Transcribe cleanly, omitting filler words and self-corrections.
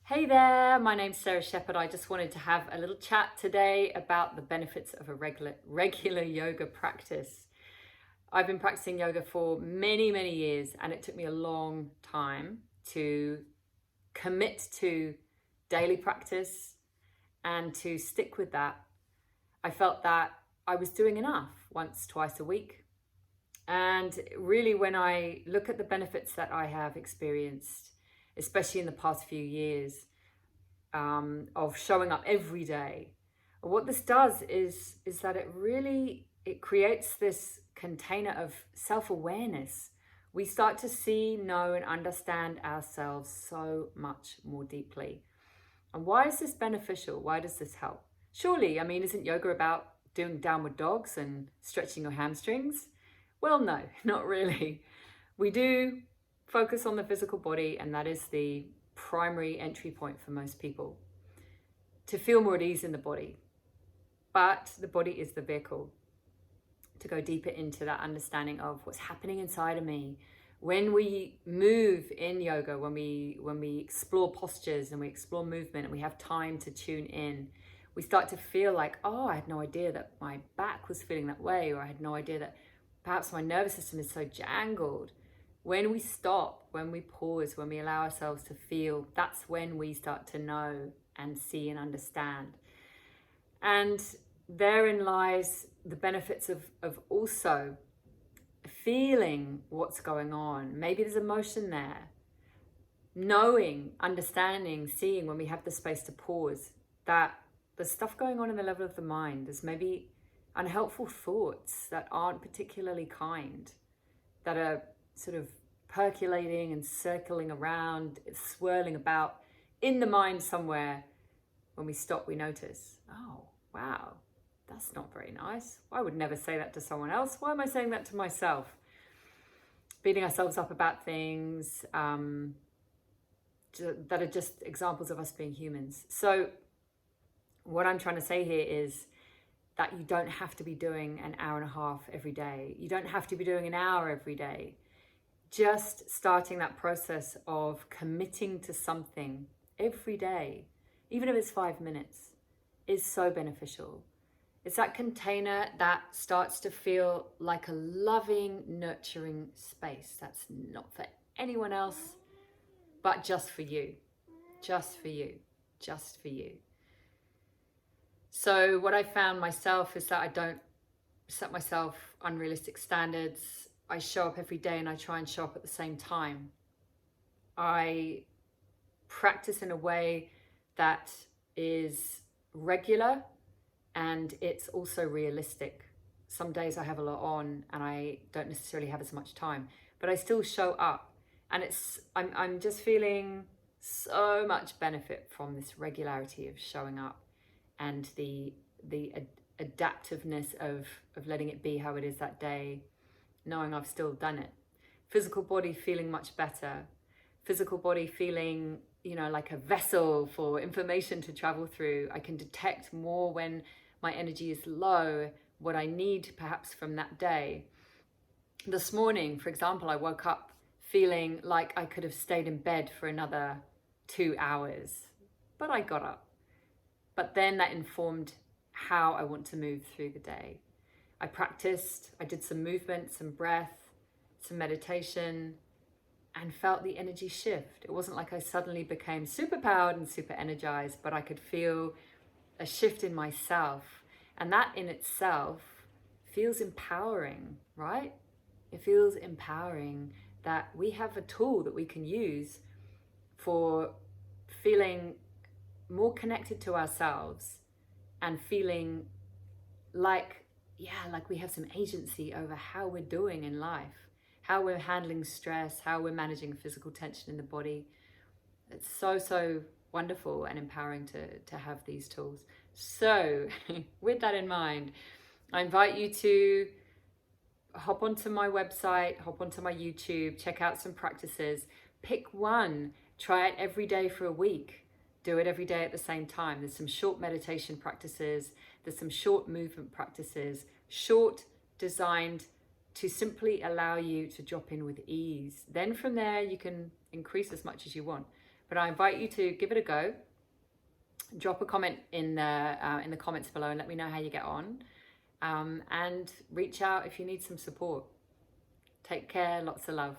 Hey there, my name's Sarah Shepherd. I just wanted to have a little chat today about the benefits of a regular yoga practice. I've been practicing yoga for many years, and it took me a long time to commit to daily practice and to stick with that. I felt that I was doing enough once, twice a week. And really, when I look at the benefits that I have experienced, especially in the past few years, of showing up every day. What this does is that it creates this container of self-awareness. We start to see, know, and understand ourselves so much more deeply. And why is this beneficial? Why does this help? Surely, isn't yoga about doing downward dogs and stretching your hamstrings? Well, no, not really. We do focus on the physical body, and that is the primary entry point for most people to feel more at ease in the body. But the body is the vehicle to go deeper into that understanding of what's happening inside of me. When we move in yoga, when we explore postures and we explore movement and we have time to tune in, we start to feel like, oh, I had no idea that my back was feeling that way, or I had no idea that perhaps my nervous system is so jangled. When we stop, when we pause, when we allow ourselves to feel, that's when we start to know and see and understand. And therein lies the benefits of also feeling what's going on. Maybe there's emotion there. Knowing, understanding, seeing when we have the space to pause, that there's stuff going on in the level of the mind. There's maybe unhelpful thoughts that aren't particularly kind, that are sort of percolating and circling around, swirling about in the mind somewhere. When we stop, we notice, oh, wow, that's not very nice. I would never say that to someone else. Why am I saying that to myself? Beating ourselves up about things that are just examples of us being humans. So what I'm trying to say here is that you don't have to be doing an hour and a half every day. You don't have to be doing an hour every day. Just starting that process of committing to something every day, even if it's 5 minutes, is so beneficial. It's that container that starts to feel like a loving, nurturing space that's not for anyone else, but just for you, just for you, just for you. So what I found myself is that I don't set myself unrealistic standards. I show up every day and I try and show up at the same time. I practice in a way that is regular and it's also realistic. Some days I have a lot on and I don't necessarily have as much time, but I still show up, and I'm just feeling so much benefit from this regularity of showing up and the adaptiveness of letting it be how it is that day, knowing I've still done it. Physical body feeling much better. Physical body feeling, like a vessel for information to travel through. I can detect more when my energy is low, what I need perhaps from that day. This morning, for example, I woke up feeling like I could have stayed in bed for another 2 hours, but I got up. But then that informed how I want to move through the day. I practiced, I did some movement, some breath, some meditation, and felt the energy shift. It wasn't like I suddenly became super powered and super energized, but I could feel a shift in myself. And that in itself feels empowering, right? It feels empowering that we have a tool that we can use for feeling more connected to ourselves and feeling like we have some agency over how we're doing in life, how we're handling stress, how we're managing physical tension in the body. It's so wonderful and empowering to have these tools. So with that in mind, I invite you to hop onto my website, hop onto my YouTube, check out some practices, pick one, try it every day for a week. Do it every day at the same time. There's some short meditation practices. There's some short movement practices, short, designed to simply allow you to drop in with ease. Then from there, you can increase as much as you want. But I invite you to give it a go. Drop a comment in the comments below and let me know how you get on. And reach out if you need some support. Take care, lots of love.